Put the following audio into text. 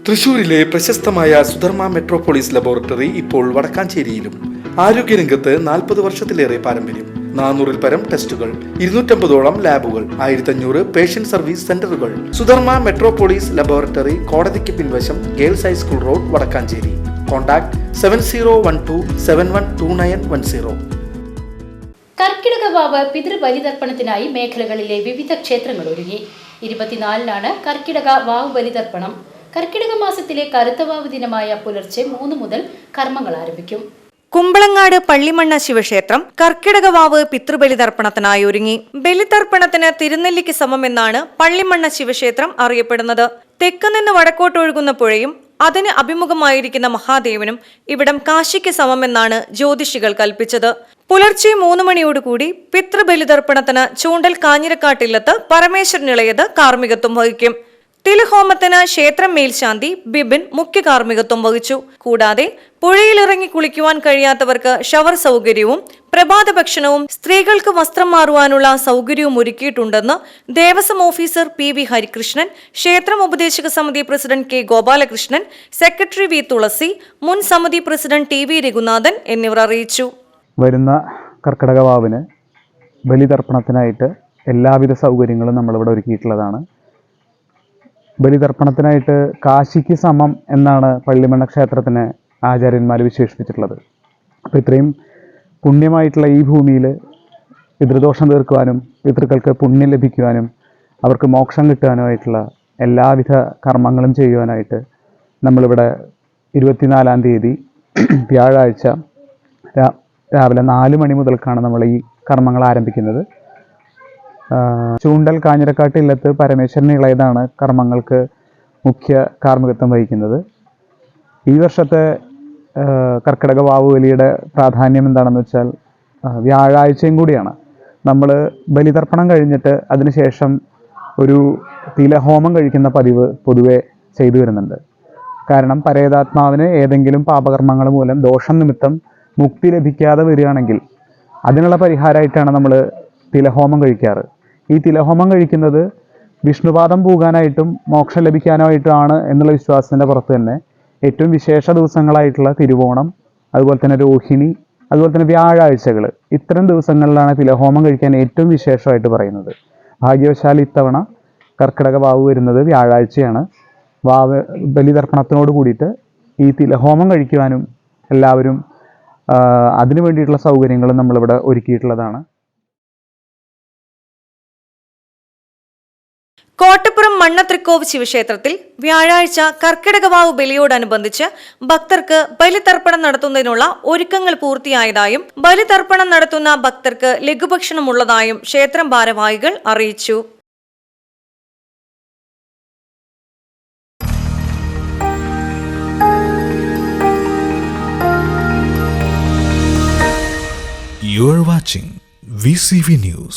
തൃശൂരിലെ പ്രശസ്തമായ Sudharma metropolis laboratory ഇപ്പോൾ വടക്കാഞ്ചേരിയിലും. ആരോഗ്യരംഗത്ത് 40 വർഷത്തിലേറെ പാരമ്പര്യം. 400-ൽ പരം ടെസ്റ്റുകൾ, 250ഓളം ലാബുകൾ, 1500 പേഷ്യന്റ് സർവീസ് സെന്ററുകൾ. സുധർമ്മ മെട്രോപോളിസ് ലബോറട്ടറി, കോടതിക്ക് പിൻവശം, girls high school road, Vadakkanchery. Contact 7012712910. Karkidaka Vavu പിതൃബലിതർപ്പണത്തിനായി മേഖലകളിലെ വിവിധ ക്ഷേത്രങ്ങൾ ഒരുങ്ങി. 24-നാണ് കർക്കിടക വാവ് ബലിതർപ്പണം. കർക്കിടക മാസത്തിലെ കറുത്തവാവ് ദിനമായ പുലർച്ചെ 3 മുതൽ കർമ്മങ്ങൾ ആരംഭിക്കും. കുമ്പളങ്ങാട് പള്ളിമണ്ണ ശിവക്ഷേത്രം കർക്കിടകവാവ് പിതൃബലിതർപ്പണത്തിനായി ഒരുങ്ങി. ബലിതർപ്പണത്തിന് തിരുനെല്ലിക്ക് സമമെന്നാണ് പള്ളിമണ്ണ ശിവക്ഷേത്രം അറിയപ്പെടുന്നത്. തെക്ക് നിന്ന് വടക്കോട്ടൊഴുകുന്ന പുഴയും അതിന് അഭിമുഖമായിരിക്കുന്ന മഹാദേവനും ഇവിടം കാശിക്ക് സമമെന്നാണ് ജ്യോതിഷികൾ കൽപ്പിച്ചത്. പുലർച്ചെ 3 മണിയോടുകൂടി പിതൃബലിതർപ്പണത്തിന് ചൂണ്ടൽ കാഞ്ഞിരക്കാട്ടില്ലത്ത് പരമേശ്വരനിളയത് കാർമ്മികത്വം വഹിക്കും. തിലഹോമത്തിന് ക്ഷേത്രം മേൽശാന്തി ബിബിൻ മുഖ്യ കാർമ്മികത്വം വഹിച്ചു. കൂടാതെ പുഴയിലിറങ്ങി കുളിക്കുവാൻ കഴിയാത്തവർക്ക് ഷവർ സൗകര്യവും പ്രഭാത ഭക്ഷണവും സ്ത്രീകൾക്ക് വസ്ത്രം മാറുവാനുള്ള സൗകര്യവും ഒരുക്കിയിട്ടുണ്ടെന്ന് ദേവസ്വം ഓഫീസർ PV ഹരികൃഷ്ണൻ, ക്ഷേത്രം ഉപദേശക സമിതി president K Gopalakrishnan, secretary V തുളസി, മുൻ സമിതി പ്രസിഡന്റ് TV രഘുനാഥൻ എന്നിവർ അറിയിച്ചു. വരുന്ന കർക്കിടക വാവിന് ബലിതർപ്പണത്തിനായിട്ട് എല്ലാവിധ സൗകര്യങ്ങളും നമ്മളിവിടെ ഒരുക്കിയിട്ടുള്ളതാണ്. ബലിതർപ്പണത്തിനായിട്ട് കാശിക്ക് സമം എന്നാണ് പള്ളിമണ്ണ ക്ഷേത്രത്തിന് ആചാര്യന്മാർ വിശേഷിപ്പിച്ചിട്ടുള്ളത്. അപ്പോൾ ഇത്രയും പുണ്യമായിട്ടുള്ള ഈ ഭൂമിയിൽ പിതൃദോഷം തീർക്കുവാനും പിതൃക്കൾക്ക് പുണ്യം ലഭിക്കുവാനും അവർക്ക് മോക്ഷം കിട്ടാനുമായിട്ടുള്ള എല്ലാവിധ കർമ്മങ്ങളും ചെയ്യുവാനായിട്ട് നമ്മളിവിടെ 24-ാം തീയതി വ്യാഴാഴ്ച രാവിലെ 4 മണി മുതൽക്കാണ് നമ്മൾ ഈ കർമ്മങ്ങൾ ആരംഭിക്കുന്നത്. ചൂണ്ടൽ കാഞ്ഞിരക്കാട്ട് ഇല്ലത്ത് പരമേശ്വരൻ ഇളയതാണ് കർമ്മങ്ങൾക്ക് മുഖ്യ കാർമ്മികത്വം വഹിക്കുന്നത്. ഈ വർഷത്തെ കർക്കിടക വാവ് ബലിയുടെ പ്രാധാന്യം എന്താണെന്ന് വെച്ചാൽ വ്യാഴാഴ്ചയും കൂടിയാണ്. നമ്മൾ ബലിതർപ്പണം കഴിഞ്ഞിട്ട് അതിനുശേഷം ഒരു തിലഹോമം കഴിക്കുന്ന പതിവ് പൊതുവെ ചെയ്തു വരുന്നുണ്ട്. കാരണം പരേതാത്മാവിന് ഏതെങ്കിലും പാപകർമ്മങ്ങൾ മൂലം ദോഷം നിമിത്തം മുക്തി ലഭിക്കാതെ വരികയാണെങ്കിൽ അതിനുള്ള പരിഹാരമായിട്ടാണ് നമ്മൾ തിലഹോമം കഴിക്കാറ്. ഈ തിലഹോമം കഴിക്കുന്നത് വിഷ്ണുപാദം പൂകാനായിട്ടും മോക്ഷം ലഭിക്കാനായിട്ടുമാണ് എന്നുള്ള വിശ്വാസത്തിൻ്റെ പുറത്ത് തന്നെ ഏറ്റവും വിശേഷ ദിവസങ്ങളായിട്ടുള്ള തിരുവോണം, അതുപോലെ തന്നെ രോഹിണി, അതുപോലെ തന്നെ വ്യാഴാഴ്ചകൾ, ഇത്തരം ദിവസങ്ങളിലാണ് തിലഹോമം കഴിക്കാൻ ഏറ്റവും വിശേഷമായിട്ട് പറയുന്നത്. ഭാഗ്യവശാൽ ഇത്തവണ കർക്കിടക വാവ് വരുന്നത് വ്യാഴാഴ്ചയാണ്. വാവ് ബലിതർപ്പണത്തിനോട് കൂടിയിട്ട് ഈ തിലഹോമം കഴിക്കുവാനും എല്ലാവരും അതിനു വേണ്ടിയിട്ടുള്ള സൗകര്യങ്ങളും നമ്മളിവിടെ ഒരുക്കിയിട്ടുള്ളതാണ്. കോട്ടപ്പുറം മണ്ണത്രിക്കോവ് ശിവക്ഷേത്രത്തിൽ വ്യാഴാഴ്ച കർക്കിടകവാവ് ബലിയോടനുബന്ധിച്ച് ഭക്തർക്ക് ബലിതർപ്പണം നടത്തുന്നതിനുള്ള ഒരുക്കങ്ങൾ പൂർത്തിയായതായും ബലിതർപ്പണം നടത്തുന്ന ഭക്തർക്ക് ലഘുഭക്ഷണമുള്ളതായും ക്ഷേത്രം ഭാരവാഹികൾ അറിയിച്ചു. You are watching VCV News.